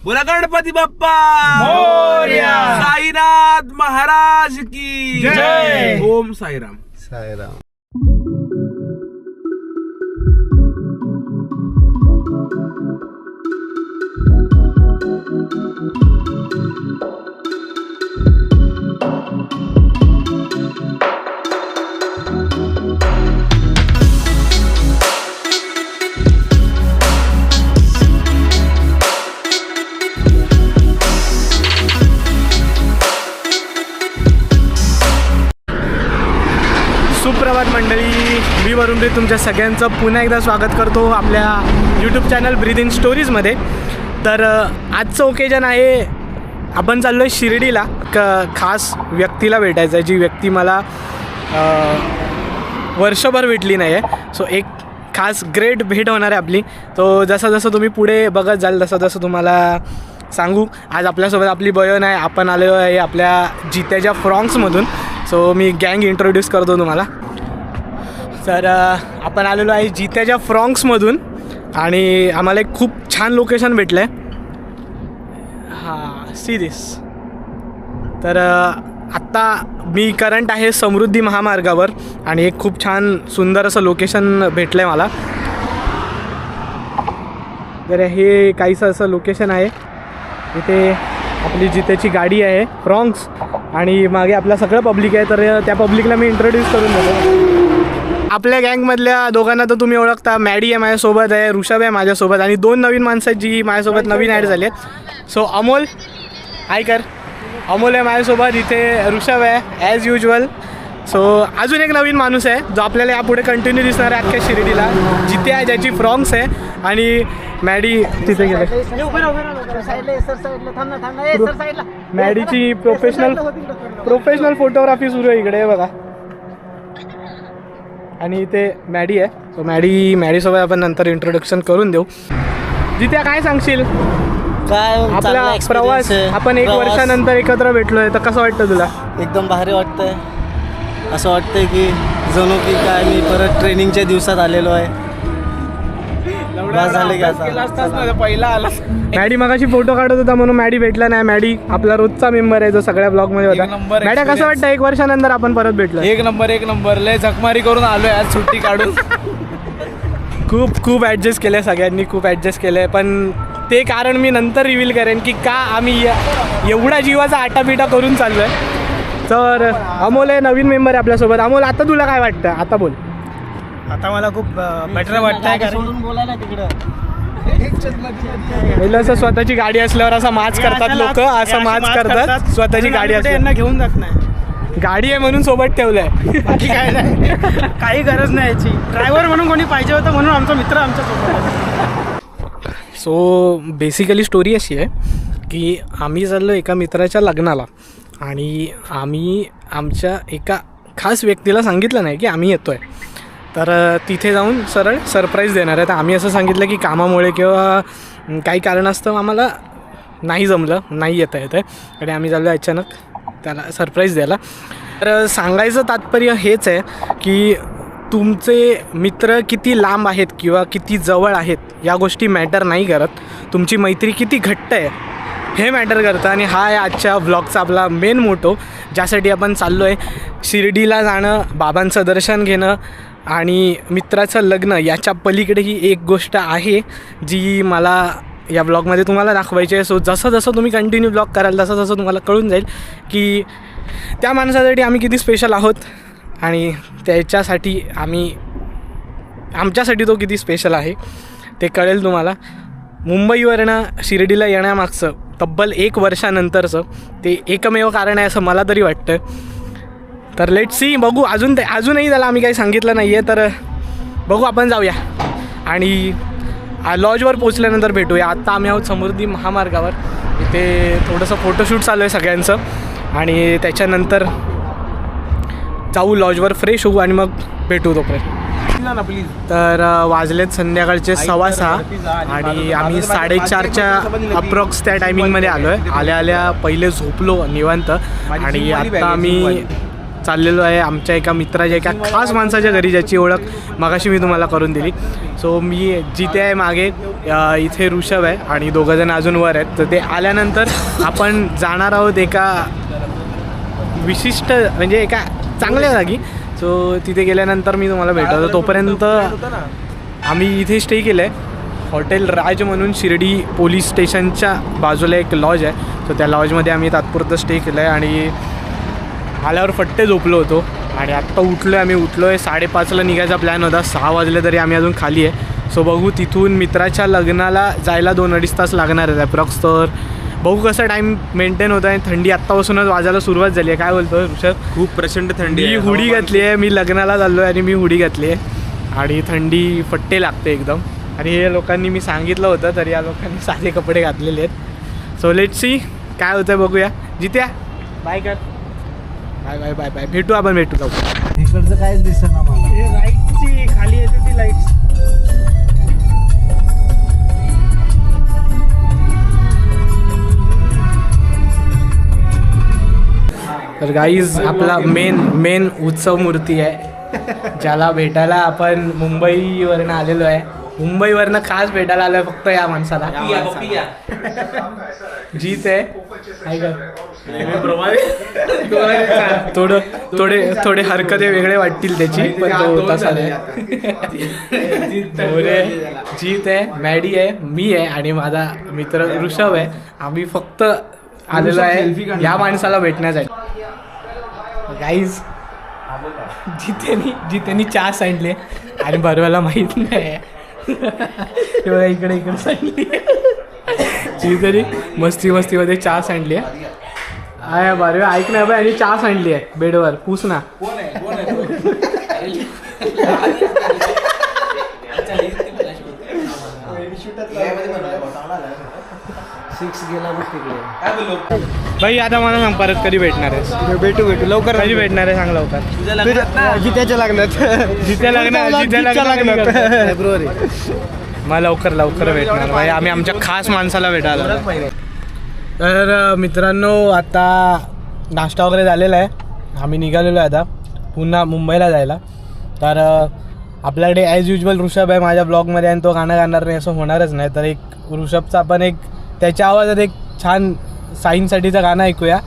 बोला गणपती बाप्पा मोरया. साईनाथ महाराज की जय. ओम साईराम. साईराम. सुप्रभात मंडळी, मी वरुण रे तुमच्या सगळ्यांचं पुन्हा एकदा स्वागत करतो आपल्या यूट्यूब चॅनल ब्रीद इन स्टोरीजमध्ये. तर आजचं ओकेजन आहे, आपण चाललो आहे शिर्डीला. खास व्यक्तीला भेटायचं आहे, जी व्यक्ती मला वर्षभर भेटली नाही आहे. सो एक खास ग्रेट भेट होणार आहे आपली. तो जसं जसं तुम्ही पुढे बघत जाल तसं तसं तुम्हाला सांगू. आज आपल्यासोबत आपली बहीण आहे. आपण आलो आहे आपल्या जित्याच्या फ्रॉंक्समधून. सो मी गँग इंट्रोड्यूस करतो तुम्हाला. तर आपण आलेलो आहे जित्याच्या फ्रॉंक्समधून आणि आम्हाला एक खूप छान लोकेशन भेटलं आहे. हां, सी दिस. तर आत्ता मी करंट आहे समृद्धी महामार्गावर आणि एक खूप छान सुंदर असं लोकेशन भेटलं आहे मला. तर हे काहीसं असं लोकेशन आहे. इथे आपली जित्याची गाडी आहे फ्रॉंक्स आणि मागे आपलं सगळं पब्लिक आहे. तर त्या पब्लिकला मी इंट्रोड्यूस करून देतो. आपल्या गँगमधल्या दोघांना तर तुम्ही ओळखता. मॅडी आहे माझ्यासोबत आहे, ऋषभ आहे माझ्यासोबत आणि दोन नवीन माणसं आहेत जी माझ्यासोबत नवीन ॲड झाली आहेत. सो अमोल, हाय कर. अमोल आहे माझ्यासोबत, इथे ऋषभ आहे ॲज युजल. सो अजून एक नवीन माणूस आहे जो आपल्याला यापुढे कंटिन्यू दिसणार आहे अख्ख्या शिर्डीला. जिथे आहे ज्याची फ्रॉंक्स आहे आणि मॅडी तिथे गेले. मॅडीची प्रोफेशनल फोटोग्राफी सुरू आहे इकडे बघा. आणि इथे मॅडी आहे. सो मॅडीसोबत आपण नंतर इंट्रोडक्शन करून देऊ. जिथे काय सांगशील काय आपला प्रवास? आपण एक वर्षानंतर एकत्र भेटलोय, तर कसं वाटतं तुला? एकदम भारी वाटतंय. असं वाटतंय की जणू की काय मी परत ट्रेनिंगच्या दिवसात आलेलो आहे. झाले की आता पहिला आला. मॅडी मगाशी फोटो काढत होता म्हणून मॅडी भेटला नाही. मॅडी आपला रोजचा मेंबर आहे जो सगळ्या ब्लॉगमध्ये एक होता. नंबर मॅडा कसं वाटतं एक वर्षानंतर आपण परत भेटलो? एक नंबर लय झकमारी करून आलोय आज सुट्टी काढून. खूप ॲडजस्ट केलं आहे सगळ्यांनी, खूप ॲडजस्ट केलं आहे. पण ते कारण मी नंतर रिव्हील करेन की का आम्ही एवढा जीवाचा आटापिटा करून चाललो आहे. तर अमोल आहे नवीन मेंबर आहे आपल्यासोबत. अमोल, आता तुला काय वाटतं? आता बोल. आता मला खूप बेटर वाटतंय कारण सोडून बोलायला तिकडं. पहिलं असं स्वतःची गाडी असल्यावर असा माच करतात लोक, असं माच करतात स्वतःची गाडी असल्यावर. यांना घेऊन जात नाही. गाडी आहे म्हणून सोबत ठेवलंय. बाकी काय नाही, काही गरज नाही याची. ड्रायव्हर म्हणून कोणी पाहिजे होतं म्हणून आमचा मित्र आमच्या सोबत. सो बेसिकली स्टोरी अशी आहे की आम्ही चाललो एका मित्राच्या लग्नाला आणि आम्ही आमच्या एका खास व्यक्तीला सांगितलं नाही की आम्ही येतो आहे. तर तिथे जाऊन सरळ सरप्राईज देणार आहे. तर आम्ही असं सांगितलं की कामामुळे किंवा काही कारणास्तव आम्हाला नाही जमलं, नाही येता येतं आहे आणि आम्ही चाललो अचानक त्याला सरप्राईज द्यायला. तर सांगायचं तात्पर्य हेच आहे की तुमचे मित्र किती लांब आहेत किंवा किती जवळ आहेत या गोष्टी मॅटर नाही करत. तुमची मैत्री किती घट्ट आहे हे मॅटर करतं. आणि हा आहे आजच्या व्लॉगचा आपला मेन मोटो, ज्यासाठी आपण चाललो आहे. शिर्डीला जाणं, बाबांचं दर्शन घेणं आणि मित्राचं लग्न याच्या पलीकडेही एक गोष्ट आहे जी मला या ब्लॉगमध्ये तुम्हाला दाखवायची आहे. सो जसं जसं तुम्ही कंटिन्यू ब्लॉग कराल तसं तसं तुम्हाला कळून जाईल की त्या माणसासाठी आम्ही किती स्पेशल आहोत आणि त्याच्यासाठी आमच्यासाठी तो किती स्पेशल आहे ते कळेल तुम्हाला. मुंबईवरनं शिर्डीला येण्यामागचं तब्बल 1 वर्षानंतरचं ते एकमेव कारण आहे असं मला तरी वाटतं. तर लेट सी, बघू. अजूनही त्याला आम्ही काही सांगितलं नाही आहे. तर बघू, आपण जाऊया आणि लॉजवर पोचल्यानंतर भेटूया. आत्ता आम्ही आहोत समृद्धी महामार्गावर. इथे थोडंसं फोटोशूट चालू आहे सगळ्यांचं आणि त्याच्यानंतर जाऊ लॉजवर, फ्रेश होऊ आणि मग भेटू तोपर्यंत. तर वाजलेत संध्याकाळचे 6:15 आणि आम्ही 4:30च्या अप्रॉक्स त्या टायमिंगमध्ये आलो आहे. आल्या पहिले झोपलो निवांत आणि आता आम्ही चाललेलो आहे आमच्या एका मित्राच्या एका खास माणसाच्या घरी, ज्याची ओळख मगाशी मी तुम्हाला करून दिली. सो मी जिथे आहे मागे, इथे ऋषभ आहे आणि दोघंजण अजून वर आहेत. तर ते आल्यानंतर आपण जाणार आहोत एका विशिष्ट म्हणजे एका चांगल्या जागी. सो तिथे गेल्यानंतर मी तुम्हाला भेटवतो. तोपर्यंत आम्ही इथे स्टे केलं आहे हॉटेल राज म्हणून, शिर्डी पोलीस स्टेशनच्या बाजूला एक लॉज आहे. सो त्या लॉजमध्ये आम्ही तात्पुरतं स्टे केलं आहे आणि आल्यावर फट्टे झोपलो होतो आणि आत्ता उठलो आहे. आम्ही उठलो आहे 5:30ला निघायचा प्लॅन होता, 6 वाजले तरी आम्ही अजून खाली आहे. सो बघू तिथून मित्राच्या लग्नाला जायला 2-2.5 तास लागणार आहे अप्रॉक्स. तर बघू कसा टाईम मेंटेन होत आहे. थंडी आत्तापासूनच वाजायला सुरुवात झाली आहे. काय बोलतो ऋषभ? खूप प्रचंड थंडी मी हुडी घातली आहे, मी लग्नाला चाललो आहे आणि मी हुडी घातली आहे आणि थंडी फट्टे लागते एकदम. आणि हे लोकांनी मी सांगितलं होतं तरी या लोकांनी साधे कपडे घातलेले आहेत. सो लेट्स सी काय होतं आहे बघूया. जित्या बाय कर, बाय बाय बाय बाय, भेटू आपण लवकर. इकडचं काहीच दिसत ना मला. लाईटची खाली येते ती लाईट. तर गाईज आपला मेन उत्सव मूर्ती आहे, ज्याला भेटायला आपण मुंबईवरनं आलेलो आहे. मुंबईवरनं खास भेटायला आलो आहे फक्त या माणसाला. जीत आहे थोडे हरकते वेगळे वाटतील त्याची, पण तो तसा नाही. जीत आहे, मॅडी आहे, मी आहे आणि माझा मित्र ऋषभ आहे. आम्ही फक्त आलेलो आहे या माणसाला भेटण्यासाठी. गाईज जितेनी चहा सांडले आणि बरवाला माहीत नाही तेव्हा इकडे सांडली. जितेनी मस्तीमध्ये चहा सांडली आहे. बरं ऐक ना बाई, आणि चहा सांडली आहे बेडवर, पूस ना. भाई आता मला सांग परत कधी भेटणार आहे? भेटू लवकर. कधी भेटणार आहे सांग लवकर. जित्याच्या लग्नात. जिथे लागणार फेब्रुवारी. मला लवकर भेटणार भाई. आम्ही आमच्या खास माणसाला भेटायला. तर मित्रांनो आता नाश्ता वगैरे झालेला आहे, आम्ही निघालेलो आहे आता पुन्हा मुंबईला जायला. तर आपल्याकडे ॲज युजल ऋषभ आहे माझ्या ब्लॉगमध्ये आणि तो गाणं गाणार नाही असं होणारच नाही. तर एक ऋषभचा आपण एक त्याच्या आवाजात एक छान साईनसाठीचं गाणं ऐकूया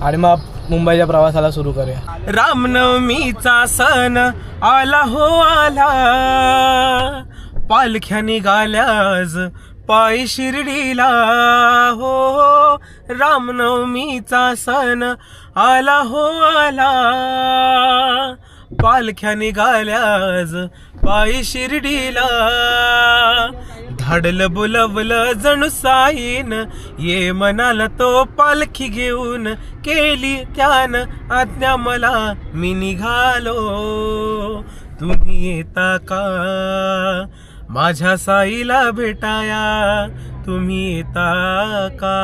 आणि मग मुंबईच्या प्रवासाला सुरू करूया. रामनवमीचा सण आला हो आला, पालख्या निघाल्याज पायी शिर्डीला हो. रामनवमीचा सण आला हो आला, पालख्या निघाल्याज पायी शिर्डीला. धाडलं बोलवलं जणू साईन, ये म्हणाला तो पालखी घेऊन. केली त्यानं आज्ञा मला, मी निघालो. तुम्ही येता का माझ्या साईला भेटाया, तुम्ही येता का?